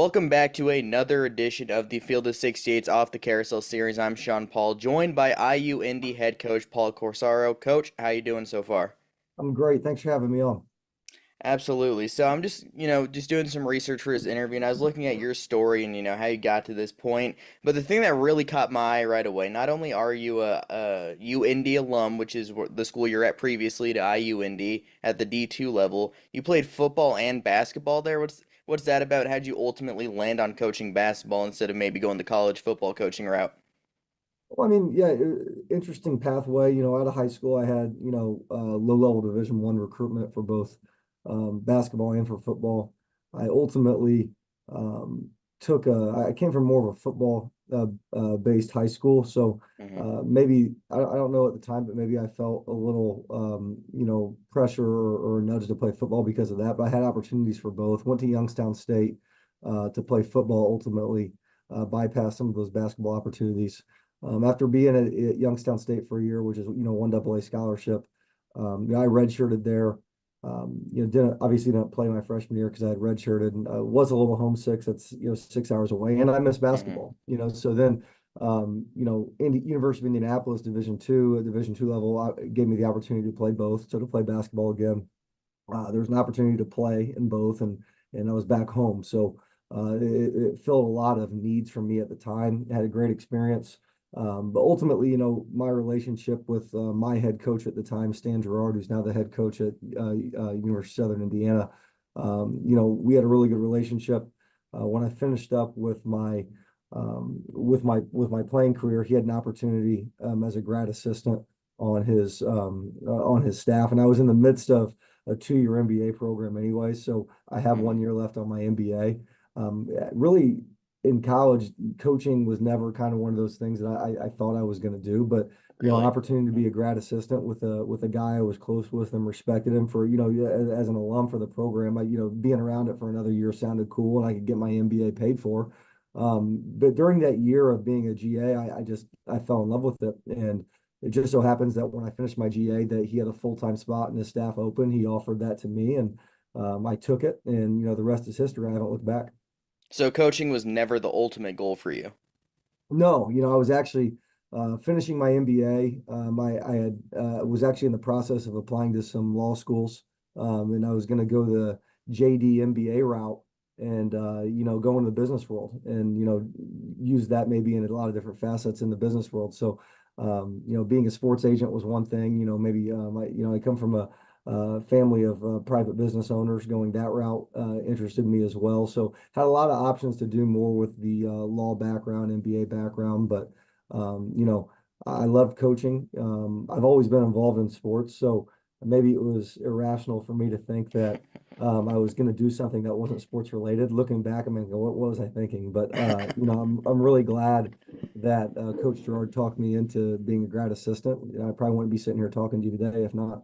Welcome back to another edition of the Field of 68's Off the Carousel series. I'm Sean Paul, joined by IU Indy head coach Paul Corsaro. Coach, how you doing so far? I'm great. Thanks for having me on. Absolutely. So I'm just doing some research for this interview, and I was looking at your story and how you got to this point. But the thing that really caught my eye right away, not only are you a U Indy alum, which is the school you're at previously to IU Indy at the D2 level, you played football and basketball there. What's that about? How'd you ultimately land on coaching basketball instead of maybe going the college football coaching route? Well, I mean, yeah, interesting pathway. Out of high school, I had, low-level Division I recruitment for both basketball and for football. I ultimately I came from more of a football based high school. So Hmm. maybe, I don't know at the time, but maybe I felt a little, pressure or a nudge to play football because of that. But I had opportunities for both. Went to Youngstown State to play football ultimately, bypassed some of those basketball opportunities. After being at Youngstown State for a year, which is one AA scholarship, I redshirted there. Didn't play my freshman year because I had redshirted and was a little homesick. That's 6 hours away, and I miss Hmm. basketball. So then, University of Indianapolis Division II, at Division II level, gave me the opportunity to play both. So to play basketball again, there was an opportunity to play in both, and I was back home. So it filled a lot of needs for me at the time. I had a great experience. But ultimately, my relationship with my head coach at the time, Stan Gerard, who's now the head coach at University of Southern Indiana, we had a really good relationship. When I finished up with my playing career, he had an opportunity as a grad assistant on his staff, and I was in the midst of a 2 year MBA program anyway, so I have Hmm. 1 year left on my MBA. Really, in college, coaching was never kind of one of those things that I thought I was going to do, but an Really? opportunity to be a grad assistant with a guy I was close with and respected him for, yeah, as an alum for the program, being around it for another year sounded cool, and I could get my MBA paid for. But during that year of being a GA, I fell in love with it, and it just so happens that when I finished my GA, that he had a full-time spot in his staff open. He offered that to me, and I took it. And the rest is history. I haven't looked back. So coaching was never the ultimate goal for you. No, I was actually finishing my MBA. I had was actually in the process of applying to some law schools, and I was going to go the JD MBA route and go into the business world and use that maybe in a lot of different facets in the business world. So being a sports agent was one thing. Maybe I come from a family of private business owners. Going that route interested me as well. So had a lot of options to do more with the law background, MBA background, but I loved coaching. I've always been involved in sports, so maybe it was irrational for me to think that I was going to do something that wasn't sports related. Looking back, I'm going, what was I thinking? But I'm really glad that Coach Gerard talked me into being a grad assistant. I probably wouldn't be sitting here talking to you today if not.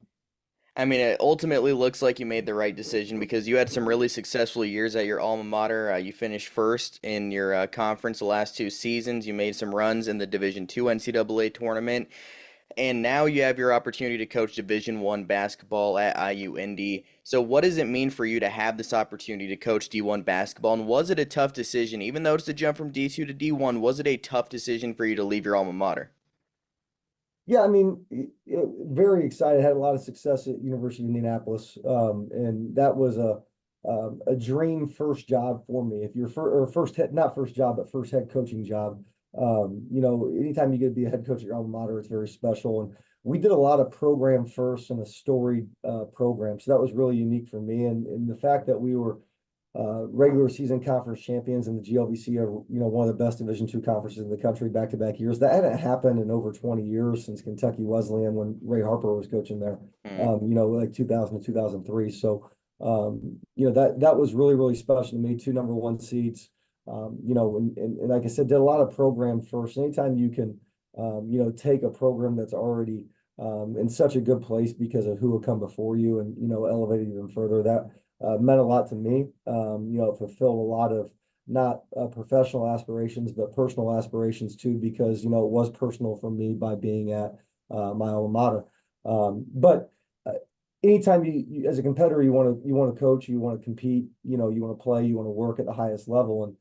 I mean, it ultimately looks like you made the right decision because you had some really successful years at your alma mater. You finished first in your conference the last two seasons. You made some runs in the Division II NCAA tournament, and now you have your opportunity to coach Division I basketball at IU Indy. So, what does it mean for you to have this opportunity to coach D1 basketball? And was it a tough decision, even though it's a jump from D2 to D1? Was it a tough decision for you to leave your alma mater? Yeah, I mean, very excited. Had a lot of success at University of Indianapolis, and that was a dream first job for me. If you're or first head, not first job, but first head coaching job. Anytime you get to be a head coach at your alma mater, it's very special. And we did a lot of program first and a storied program, so that was really unique for me. And the fact that we were regular season conference champions in the GLVC are, one of the best Division II conferences in the country back-to-back years. That hadn't happened in over 20 years since Kentucky Wesleyan when Ray Harper was coaching there, Hmm. like 2000 to 2003. So, that was really, really special to me. Two number one seeds, and like I said, did a lot of program first. Anytime you can, take a program that's already in such a good place because of who will come before you and, elevate it even further, that meant a lot to me. It fulfilled a lot of not professional aspirations, but personal aspirations too, because, it was personal for me by being at my alma mater. But anytime as a competitor, you want to coach, you want to compete, you want to play, you want to work at the highest level. And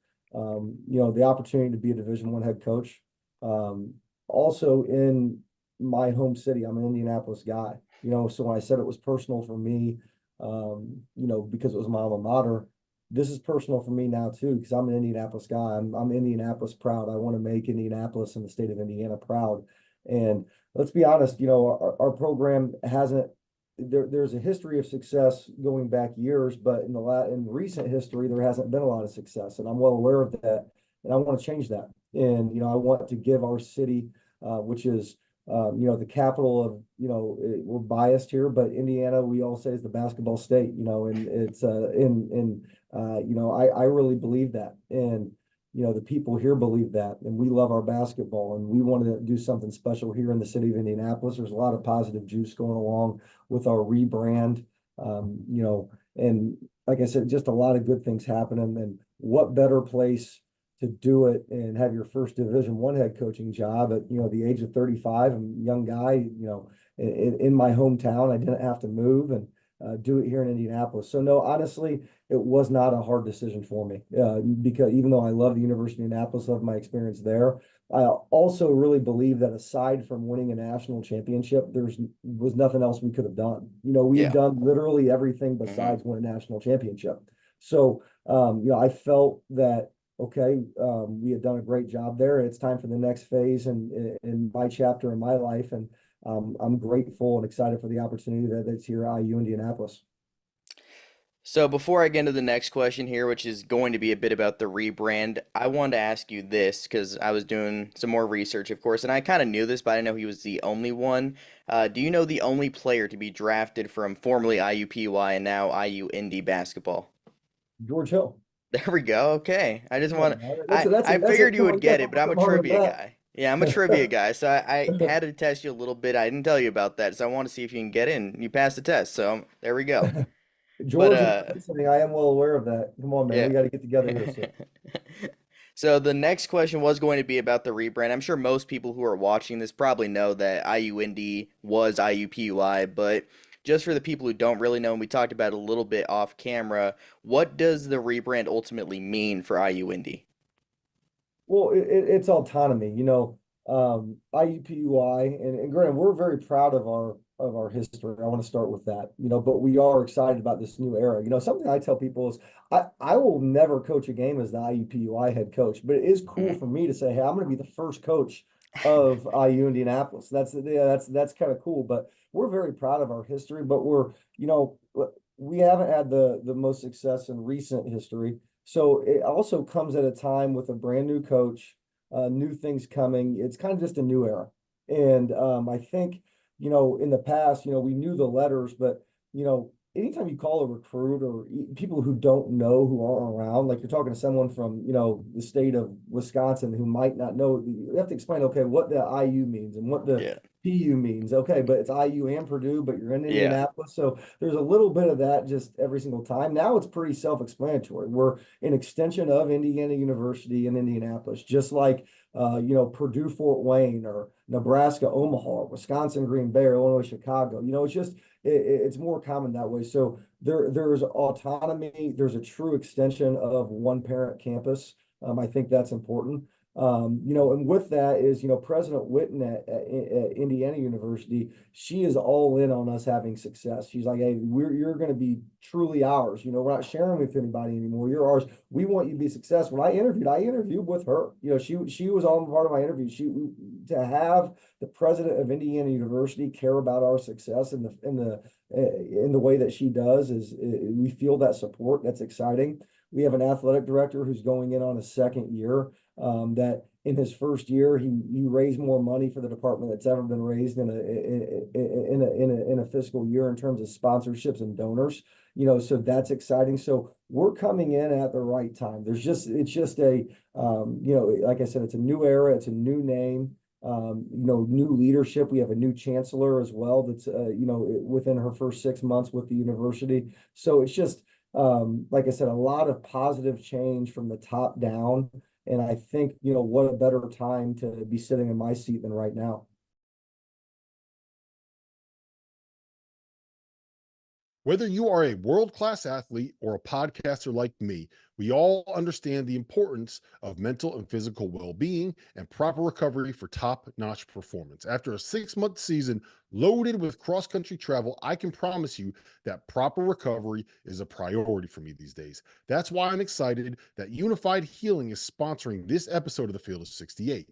the opportunity to be a Division I head coach. Um, Also in my home city, I'm an Indianapolis guy, so when I said it was personal for me, because it was my alma mater, this is personal for me now too, because I'm an Indianapolis guy. I'm Indianapolis proud. I want to make Indianapolis and the state of Indiana proud. And let's be honest, our program hasn't there's a history of success going back years, but in recent history, there hasn't been a lot of success, and I'm well aware of that, and I want to change that. And I want to give our city, which is the capital of we're biased here, but Indiana, we all say, is the basketball state. And it's I really believe that, and the people here believe that, and we love our basketball, and we want to do something special here in the city of Indianapolis. There's a lot of positive juice going along with our rebrand, and like I said, just a lot of good things happening. And what better place to do it and have your first Division I head coaching job at the age of 35. I'm a young guy, in my hometown. I didn't have to move and do it here in Indianapolis. So no, honestly, it was not a hard decision for me, because even though I love the University of Indianapolis, love my experience there, I also really believe that aside from winning a national championship, was nothing else we could have done. We had Yeah. done literally everything Hmm. besides win a national championship. So, I felt that okay, we had done a great job there. It's time for the next phase in my chapter in my life, and I'm grateful and excited for the opportunity that's here at IU Indianapolis. So before I get into the next question here, which is going to be a bit about the rebrand, I wanted to ask you this because I was doing some more research, of course, and I kind of knew this, but I didn't know he was the only one. Do you know the only player to be drafted from formerly IUPUI and now IU Indy basketball? George Hill. There we go. Okay. I just Come on, want to, man. I That's a figured you come on. would You got get to it, but look I'm a something harder trivia than guy. Yeah, I'm a trivia guy, so I that. had to test you a little bit. I didn't tell you about that, so I want to see if you can get in. You passed the test, so there we go. But George, if you're listening, I am well aware of that. Come on, man. yeah. We got to get together here soon. So the next question was going to be about the rebrand. I'm sure most people who are watching this probably know that IU Indy was IUPUI, but just for the people who don't really know, and we talked about it a little bit off camera, what does the rebrand ultimately mean for IU Indy? Well, it's autonomy, IUPUI, and granted, we're very proud of our history. I want to start with that, but we are excited about this new era. Something I tell people is I will never coach a game as the IUPUI head coach, but it is cool Hmm. for me to say, hey, I'm going to be the first coach of IU Indianapolis. That's kind of cool. But we're very proud of our history, but we haven't had the most success in recent history. So it also comes at a time with a brand new coach, new things coming. It's kind of just a new era. And I think, in the past, we knew the letters, but, anytime you call a recruit or people who don't know, who aren't around, like you're talking to someone from, the state of Wisconsin who might not know, you have to explain, okay, what the IU means and what the Yeah. PU means. Okay, but it's IU and Purdue, but you're in Yeah. Indianapolis. So there's a little bit of that just every single time. Now it's pretty self-explanatory. We're an extension of Indiana University in Indianapolis, just like Purdue Fort Wayne or Nebraska Omaha, or Wisconsin Green Bay, or Illinois Chicago. It's just it's more common that way. So there's autonomy. There's a true extension of one parent campus. I think that's important. And with that is, President Witten at Indiana University, she is all in on us having success. She's like, hey, you're going to be truly ours. We're not sharing with anybody anymore. You're ours. We want you to be successful. When I interviewed with her. She was all part of my interview. To have the president of Indiana University care about our success in the way that she does we feel that support. That's exciting. We have an athletic director who's going in on a second year, that in his first year he raised more money for the department that's ever been raised in a fiscal year in terms of sponsorships and donors. So that's exciting. So we're coming in at the right time. It's just like I said, it's a new era, it's a new name. New leadership. We have a new chancellor as well. That's within her first 6 months with the university. So it's just like I said, a lot of positive change from the top down. And I think, what a better time to be sitting in my seat than right now. Whether you are a world class athlete or a podcaster like me, we all understand the importance of mental and physical well being and proper recovery for top notch performance. After a 6-month season loaded with cross country travel, I can promise you that proper recovery is a priority for me these days. That's why I'm excited that Unified Healing is sponsoring this episode of the Field of 68.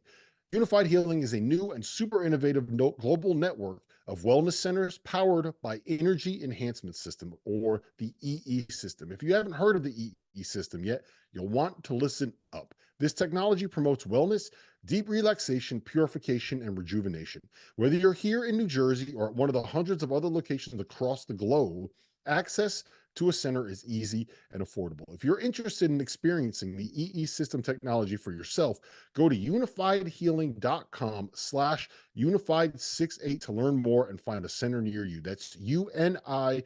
Unified Healing is a new and super innovative global network of wellness centers powered by Energy Enhancement System, or the EE system. If you haven't heard of the EE system yet, you'll want to listen up. This technology promotes wellness, deep relaxation, purification, and rejuvenation. Whether you're here in New Jersey or at one of the hundreds of other locations across the globe, access to a center is easy and affordable. If you're interested in experiencing the EE system technology for yourself, go to unifiedhealing.com/unified68 to learn more and find a center near you. That's UNIFYD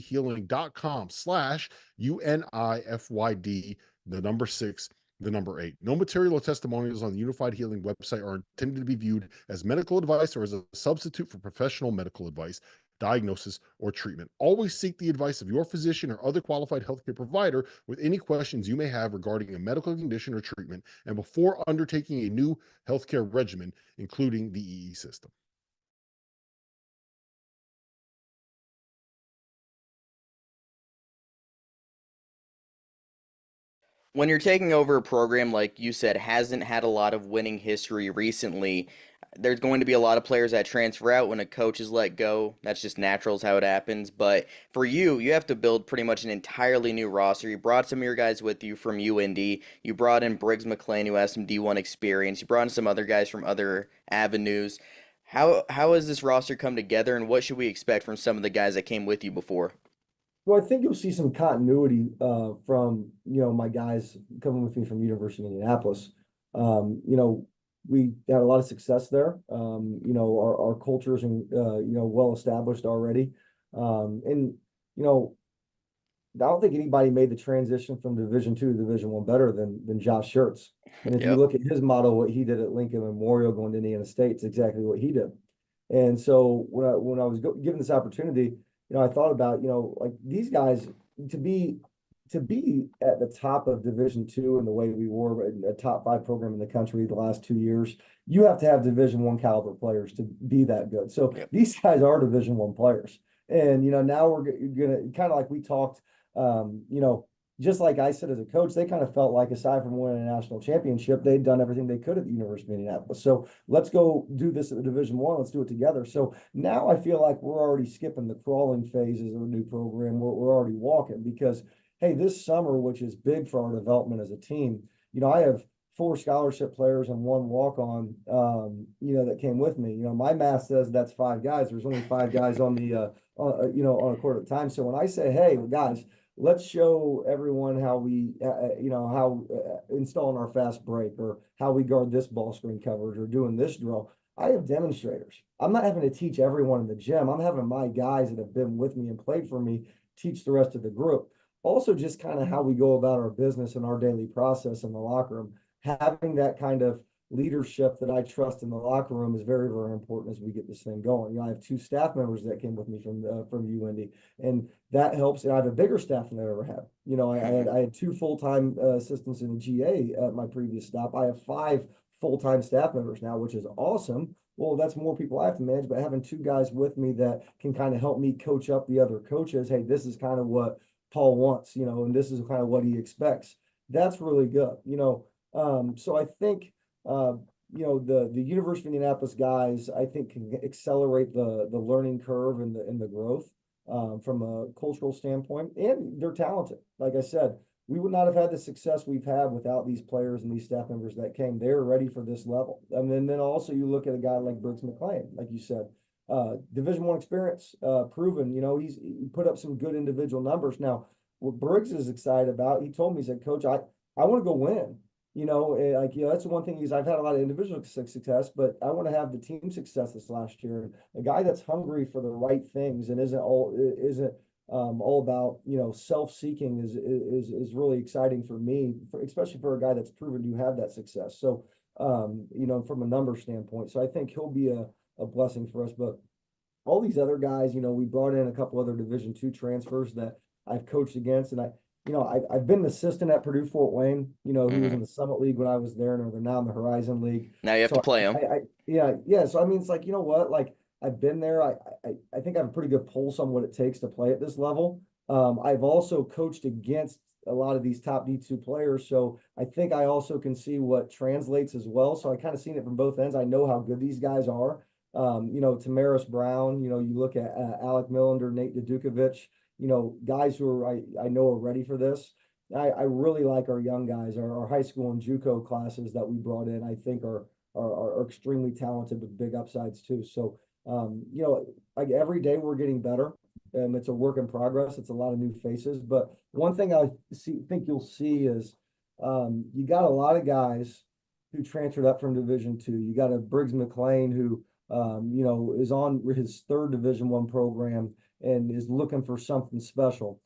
healing.com/UNIFYD, the number 6, the number 8. No material or testimonials on the Unified Healing website are intended to be viewed as medical advice or as a substitute for professional medical advice, diagnosis, or treatment. Always seek the advice of your physician or other qualified healthcare provider with any questions you may have regarding a medical condition or treatment, and before undertaking a new healthcare regimen, including the EE system. When you're taking over a program, like you said, hasn't had a lot of winning history recently, there's going to be a lot of players that transfer out when a coach is let go. That's just natural, is how it happens. But for you, you have to build pretty much an entirely new roster. You brought some of your guys with you from UIndy. You brought in Briggs McLean, who has some D1 experience. You brought in some other guys from other avenues. How has this roster come together, and what should we expect from some of the guys that came with you before? Well, I think you'll see some continuity from my guys coming with me from University of Indianapolis. We had a lot of success there. Our cultures and well established already. And I don't think anybody made the transition from Division II to Division I better than Josh Schertz. And if you Yep. look at his model, what he did at Lincoln Memorial going to Indiana State, it's exactly what he did. And so when I was given this opportunity, I thought about, like these guys to be at the top of Division II in the way we were, a top 5 program in the country the last 2 years, you have to have Division I caliber players to be that good. So Yep. these guys are Division I players. And, now we're gonna kind of like we talked, just like I said as a coach, they kind of felt like aside from winning a national championship, they'd done everything they could at the University of Indianapolis. So let's go do this at the Division I. Let's do it together. So now I feel like we're already skipping the crawling phases of a new program. We're already walking because, hey, this summer, which is big for our development as a team, I have 4 scholarship players and 1 walk-on, that came with me. My math says that's 5 guys. There's only 5 guys on the, on a court at a time. So when I say, hey, guys, let's show everyone how we, installing our fast break or how we guard this ball screen coverage or doing this drill. I have demonstrators. I'm not having to teach everyone in the gym. I'm having my guys that have been with me and played for me teach the rest of the group. Also, just kind of how we go about our business and our daily process in the locker room. Having that kind of leadership that I trust in the locker room is very, very important as we get this thing going. I have 2 staff members that came with me from UIndy, and that helps. And I have a bigger staff than I ever had. I had 2 full-time assistants in the GA at my previous stop. I have 5 full-time staff members now, which is awesome. Well, that's more people I have to manage, but having 2 guys with me that can kind of help me coach up the other coaches. Hey, this is kind of what Paul wants, and this is kind of what he expects. That's really good, so I think the University of Indianapolis guys, I think, can accelerate the learning curve and the growth from a cultural standpoint, and they're talented. Like I said, we would not have had the success we've had without these players and these staff members that came. They're ready for this level. And then also you look at a guy like Briggs McLean, like you said, Division I experience, proven. He put up some good individual numbers. Now, what Briggs is excited about, he told me, he said, Coach, I want to go win. That's the one thing is I've had a lot of individual success, but I want to have the team success this last year. A guy that's hungry for the right things and isn't all about self-seeking is really exciting for me, especially for a guy that's proven to have that success. So from a number standpoint, so I think he'll be a blessing for us. But all these other guys, we brought in a couple other Division II transfers that I've coached against, and I've been an assistant at Purdue Fort Wayne, who was Hmm. in the Summit League when I was there, and they're now in the Horizon League. Now you have to So play them. yeah. So I mean, it's like, you know what? Like I've been there. I think I have a pretty good pulse on what it takes to play at this level. I've also coached against a lot of these top D2 players, so I think I also can see what translates as well. So I kind of seen it from both ends. I know how good these guys are. Tamaris Brown, you look at Alec Millender, Nate Dudukovic, guys who I know are ready for this. I really like our young guys, our high school and JUCO classes that we brought in. I think are extremely talented with big upsides too. So, like every day we're getting better, and it's a work in progress. It's a lot of new faces, but one thing think you'll see is you got a lot of guys who transferred up from Division II. You got a Briggs McLean who is on his third Division I program and is looking for something special.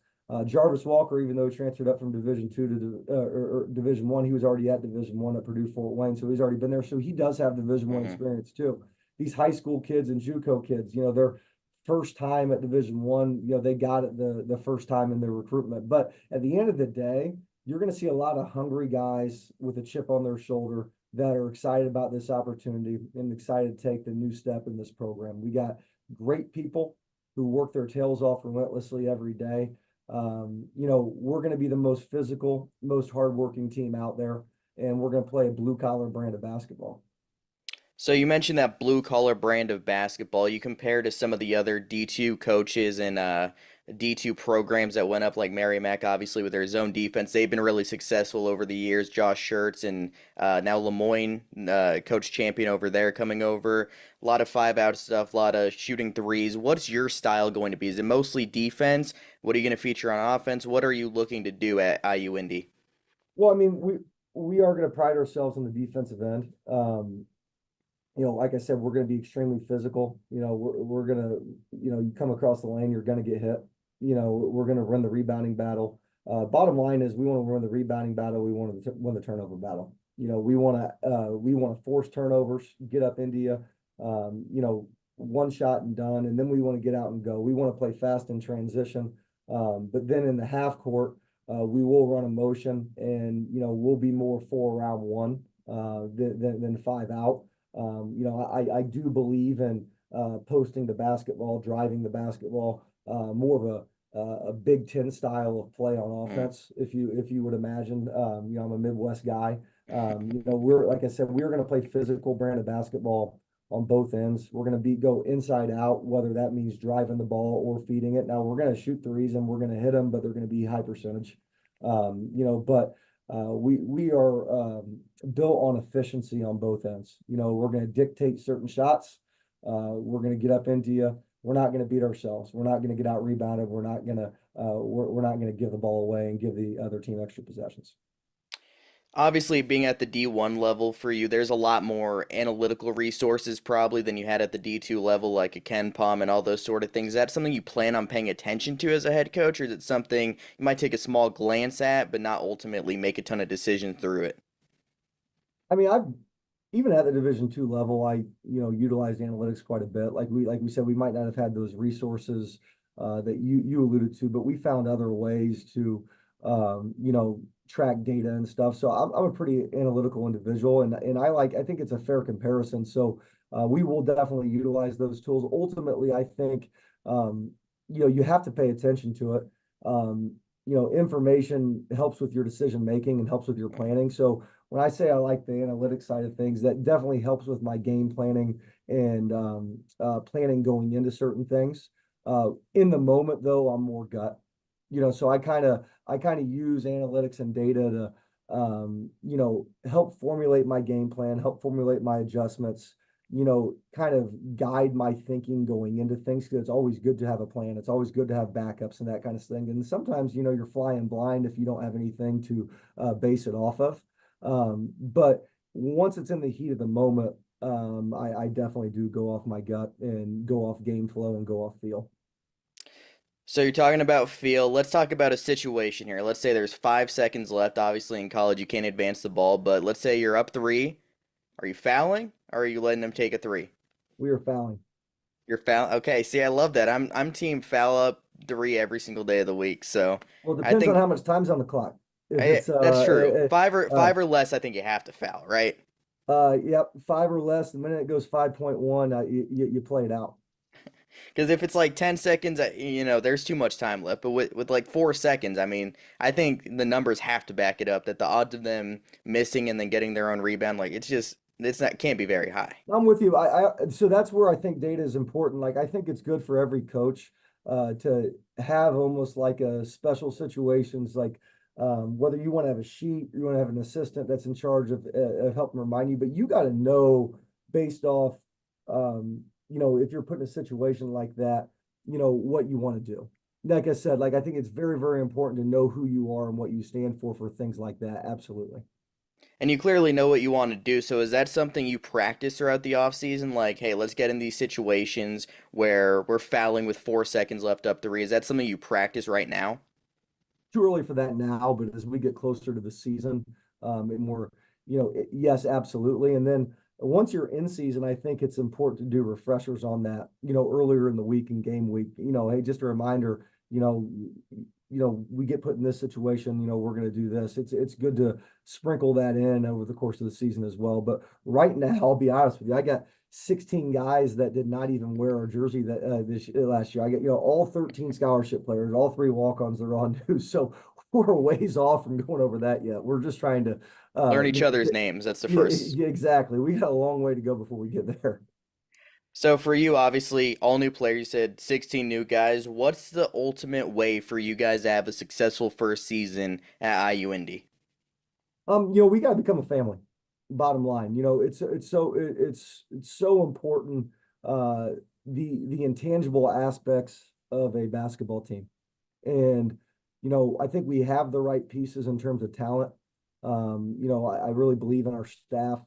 Jarvis Walker, even though he transferred up from Division II to or Division I, he was already at Division I at Purdue Fort Wayne, so he's already been there. So he does have Division I Hmm. experience too. These high school kids and JUCO kids, they're first time at Division I, they got it the first time in their recruitment. But at the end of the day, you're going to see a lot of hungry guys with a chip on their shoulder that are excited about this opportunity and excited to take the new step in this program. We got great people who work their tails off relentlessly every day. We're going to be the most physical, most hardworking team out there, and we're going to play a blue collar brand of basketball. So you mentioned that blue collar brand of basketball. You compare to some of the other D2 coaches and D2 programs that went up, like Merrimack, obviously with their zone defense. They've been really successful over the years. Josh Schertz and now Lemoyne, coach champion over there, coming over. A lot of 5-out stuff, a lot of shooting threes. What's your style going to be? Is it mostly defense? What are you going to feature on offense? What are you looking to do at IU Indy? Well, I mean, we are going to pride ourselves on the defensive end. Like I said, we're going to be extremely physical. We're going to, you come across the lane, you're going to get hit. We're going to run the rebounding battle. Bottom line is we want to run the rebounding battle. We want to win the turnover battle. We want to force turnovers, get up India, one shot and done. And then we want to get out and go. We want to play fast in transition. But then in the half court, we will run a motion and, we'll be more 4-around-1 than 5-out. I do believe in posting the basketball, driving the basketball, more of a Big Ten style of play on Mm. offense. If you would imagine, I'm a Midwest guy. We're like I said, we're going to play physical brand of basketball on both ends. We're going to go inside out, whether that means driving the ball or feeding it. Now we're going to shoot threes and we're going to hit them, but they're going to be high percentage. But we are built on efficiency on both ends. We're going to dictate certain shots. We're going to get up into you. We're not going to beat ourselves. We're not going to get out rebounded. We're not going to give the ball away and give the other team extra possessions. Obviously, being at the D1 level for you, there's a lot more analytical resources probably than you had at the D2 level, like a Ken Palm and all those sort of things. Is that something you plan on paying attention to as a head coach, or is it something you might take a small glance at, but not ultimately make a ton of decisions through it? I mean, I've even at the Division II level, I utilized analytics quite a bit. Like we said, we might not have had those resources that you alluded to, but we found other ways to track data and stuff. So I'm a pretty analytical individual, and I think it's a fair comparison. So we will definitely utilize those tools. Ultimately, I think you have to pay attention to it. Information helps with your decision making and helps with your planning. So when I say I like the analytics side of things, that definitely helps with my game planning and planning going into certain things. In the moment, though, I'm more gut. So I kind of use analytics and data to help formulate my game plan, help formulate my adjustments. Kind of guide my thinking going into things because it's always good to have a plan. It's always good to have backups and that kind of thing. And sometimes you're flying blind if you don't have anything to base it off of. But once it's in the heat of the moment, I definitely do go off my gut and go off game flow and go off feel. So you're talking about feel. Let's talk about a situation here. Let's say there's 5 seconds left. Obviously, in college, you can't advance the ball, but let's say you're up three. Are you fouling or are you letting them take a three? We are fouling. You're foul. Okay, see, I love that. I'm team foul up three every single day of the week. So Well, it I depends on think how much time's on the clock. If it's that's true. uh, Five or less, I think you have to foul, right? yep, five or less. The minute it goes 5.1, you play it out. Because if it's like 10 seconds, there's too much time left. But with like 4 seconds, I mean, I think the numbers have to back it up that the odds of them missing and then getting their own rebound, like it's not can't be very high. I'm with you. So that's where I think data is important. Like I think it's good for every coach to have almost like a special situations, like whether you want to have a sheet, you want to have an assistant that's in charge of helping remind you, but you got to know based off, if you're put in a situation like that, what you want to do. Like I said, like I think it's very, very important to know who you are and what you stand for things like that. Absolutely. And you clearly know what you want to do. So is that something you practice throughout the off season? Like, hey, let's get in these situations where we're fouling with 4 seconds left up three. Is that something you practice right now? Too early for that now, but as we get closer to the season, and more, yes, absolutely. And then once you're in season, I think it's important to do refreshers on that, earlier in the week and game week. Hey, just a reminder, we get put in this situation, we're going to do this. It's good to sprinkle that in over the course of the season as well. But right now, I'll be honest with you, I got 16 guys that did not even wear our jersey that this last year. I get all 13 scholarship players, all three walk-ons are on new. So we're a ways off from going over that yet. We're just trying to Learn each other's names. That's the yeah, first. yeah, exactly. We got a long way to go before we get there. So for you, obviously, all new players, you said 16 new guys. What's the ultimate way for you guys to have a successful first season at IU Indy? We got to become a family. Bottom line, it's so important. The intangible aspects of a basketball team, and I think we have the right pieces in terms of talent. I really believe in our staff.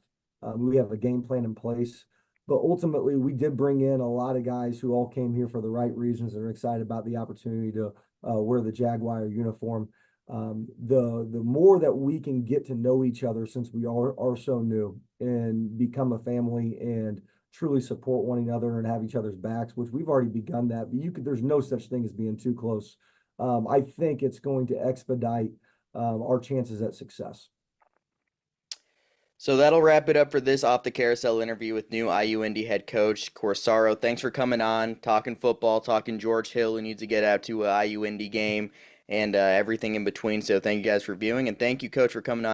We have a game plan in place, but ultimately, we did bring in a lot of guys who all came here for the right reasons and are excited about the opportunity to wear the Jaguar uniform. The more that we can get to know each other since we are so new and become a family and truly support one another and have each other's backs, which we've already begun that, but there's no such thing as being too close. I think it's going to expedite our chances at success. So that'll wrap it up for this Off the Carousel interview with new IU Indy head coach Corsaro. Thanks for coming on, talking football, talking George Hill, who needs to get out to a IU Indy game, and everything in between. So thank you guys for viewing, and thank you, Coach, for coming on.